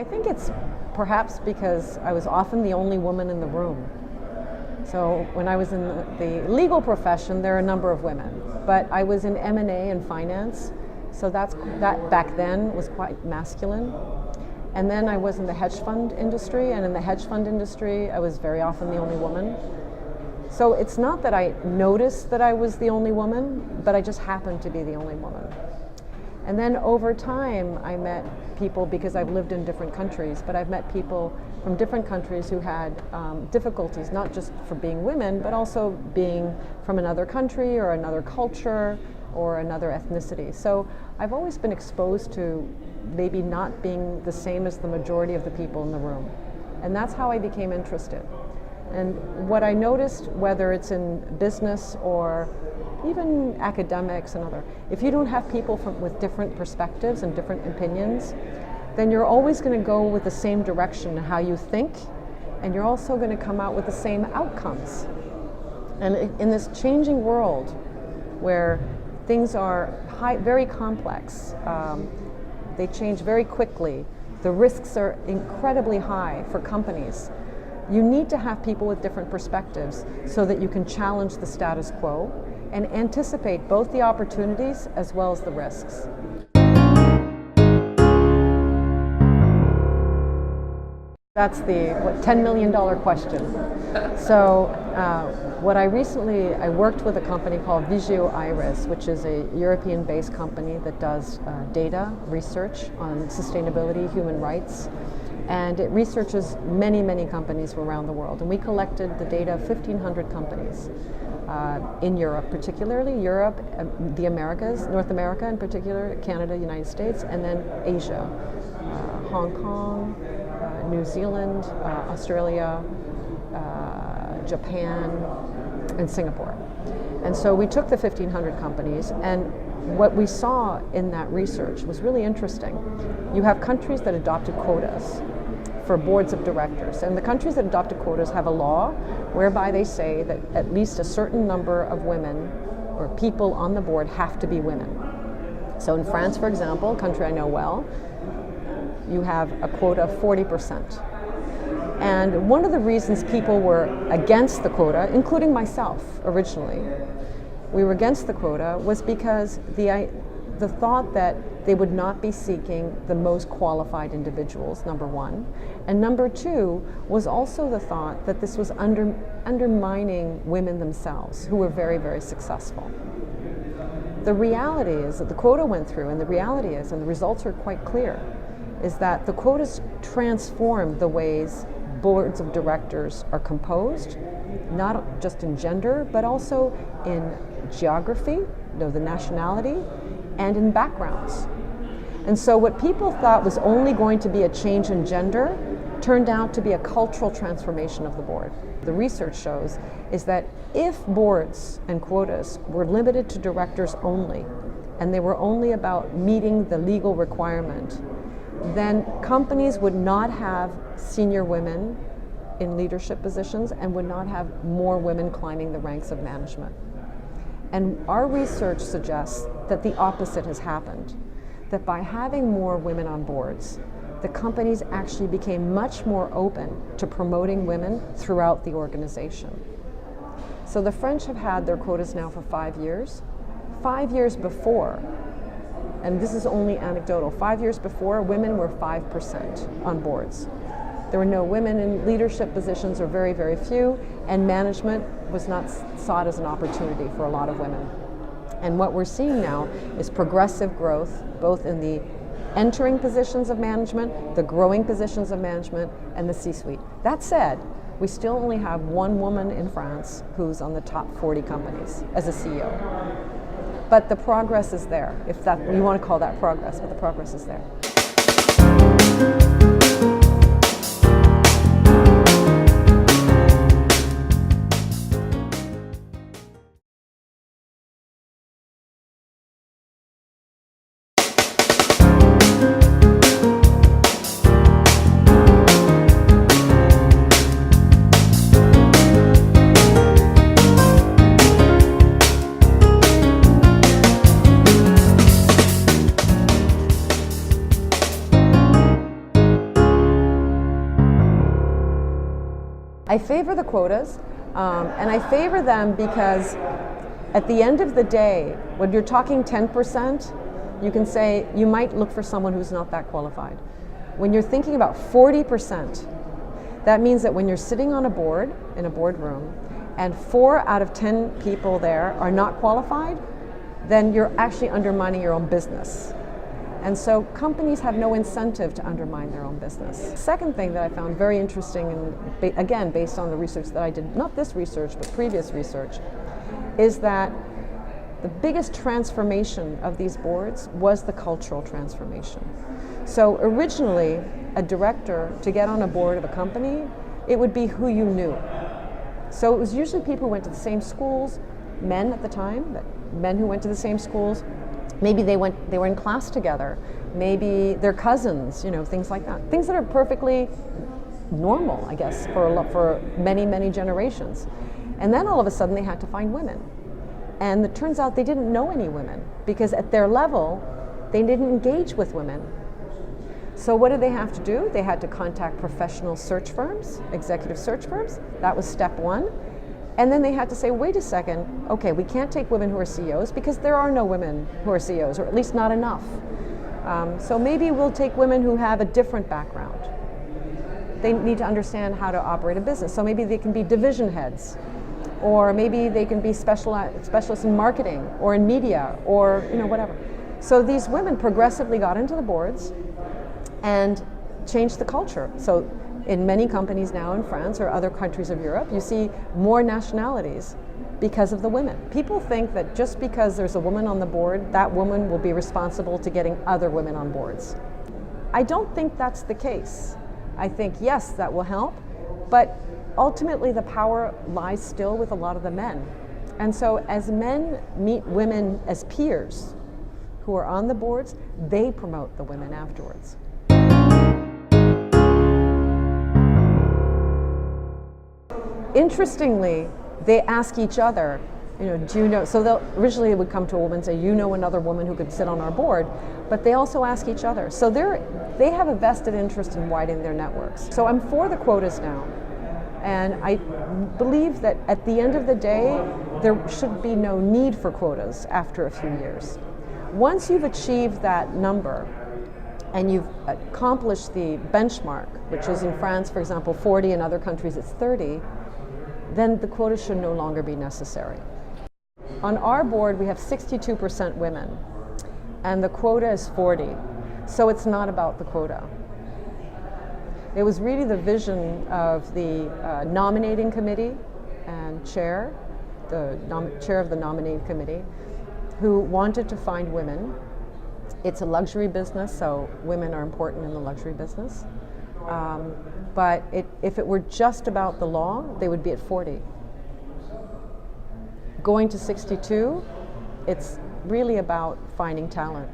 I think it's perhaps because I was often the only woman in the room. So when I was in the legal profession, there are a number of women, but I was in M&A and finance, so that back then was quite masculine. And then I was in the hedge fund industry, and in the hedge fund industry, I was very often the only woman. So it's not that I noticed that I was the only woman, but I just happened to be the only woman. And then over time, I met people, because I've lived in different countries, but I've met people from different countries who had difficulties, not just for being women, but also being from another country or another culture or another ethnicity. So I've always been exposed to maybe not being the same as the majority of the people in the room. And that's how I became interested. And what I noticed, whether it's in business or even academics and other, if you don't have people with different perspectives and different opinions, then you're always going to go with the same direction in how you think, and you're also going to come out with the same outcomes. And in this changing world where things are very complex, they change very quickly, the risks are incredibly high for companies, you need to have people with different perspectives so that you can challenge the status quo and anticipate both the opportunities as well as the risks. That's the $10 million question. So I worked with a company called Vigeo Eiris, which is a European-based company that does data research on sustainability, human rights, and it researches many, many companies from around the world. And we collected the data of 1,500 companies in Europe, particularly Europe, the Americas, North America in particular, Canada, United States, and then Asia, Hong Kong, New Zealand, Australia, Japan, and Singapore. And so we took the 1,500 companies, and what we saw in that research was really interesting. You have countries that adopted quotas for boards of directors, and the countries that adopted quotas have a law whereby they say that at least a certain number of women or people on the board have to be women. So in France, for example, a country I know well, you have a quota of 40%. And one of the reasons people were against the quota, including myself originally, we were against the quota, was because the thought that they would not be seeking the most qualified individuals, number one. And number two was also the thought that this was undermining women themselves, who were very, very successful. The reality is that the quota went through, and the reality is, and the results are quite clear, is that the quotas transform the ways boards of directors are composed, not just in gender, but also in geography, the nationality, and in backgrounds. And so what people thought was only going to be a change in gender turned out to be a cultural transformation of the board. The research shows is that if boards and quotas were limited to directors only, and they were only about meeting the legal requirement, then companies would not have senior women in leadership positions and would not have more women climbing the ranks of management. And our research suggests that the opposite has happened, that by having more women on boards, the companies actually became much more open to promoting women throughout the organization. So the French have had their quotas now for 5 years. 5 years before, and this is only anecdotal, 5 years before, women were 5% on boards. There were no women in leadership positions, or very, very few, and management was not sought as an opportunity for a lot of women. And what we're seeing now is progressive growth, both in the entering positions of management, the growing positions of management, and the C-suite. That said, we still only have one woman in France who's on the top 40 companies as a CEO. But the progress is there, if that you want to call that progress, but the progress is there. I favor the quotas, and I favor them because at the end of the day, when you're talking 10%, you can say you might look for someone who's not that qualified. When you're thinking about 40%, that means that when you're sitting on a board, in a boardroom, and 4 out of 10 people there are not qualified, then you're actually undermining your own business. And so companies have no incentive to undermine their own business. Second thing that I found very interesting, and again, based on the research that I did, not this research, but previous research, is that the biggest transformation of these boards was the cultural transformation. So originally, a director, to get on a board of a company, it would be who you knew. So it was usually people who went to the same schools, men at the time, men who went to the same schools. Maybe they were in class together. Maybe they're cousins, things like that. Things that are perfectly normal, I guess, for many, many generations. And then all of a sudden they had to find women. And it turns out they didn't know any women because at their level, they didn't engage with women. So what did they have to do? They had to contact professional search firms, executive search firms. That was step one. And then they had to say, wait a second, okay, we can't take women who are CEOs because there are no women who are CEOs, or at least not enough. So maybe we'll take women who have a different background. They need to understand how to operate a business. So maybe they can be division heads, or maybe they can be specialists in marketing or in media or whatever. So these women progressively got into the boards and changed the culture. So in many companies now in France or other countries of Europe, you see more nationalities because of the women. People think that just because there's a woman on the board, that woman will be responsible to getting other women on boards. I don't think that's the case. I think, yes, that will help, but ultimately the power lies still with a lot of the men. And so as men meet women as peers who are on the boards, they promote the women afterwards. Interestingly, they ask each other, do you know, so originally it would come to a woman and say, you know another woman who could sit on our board, but they also ask each other. So they have a vested interest in widening their networks. So I'm for the quotas now, and I believe that at the end of the day, there should be no need for quotas after a few years. Once you've achieved that number, and you've accomplished the benchmark, which is in France, for example, 40, in other countries it's 30, then the quota should no longer be necessary. On our board, we have 62% women, and the quota is 40, so it's not about the quota. It was really the vision of the nominating committee and chair, chair of the nominating committee, who wanted to find women. It's a luxury business, so women are important in the luxury business. But if it were just about the law, they would be at 40. Going to 62, it's really about finding talent.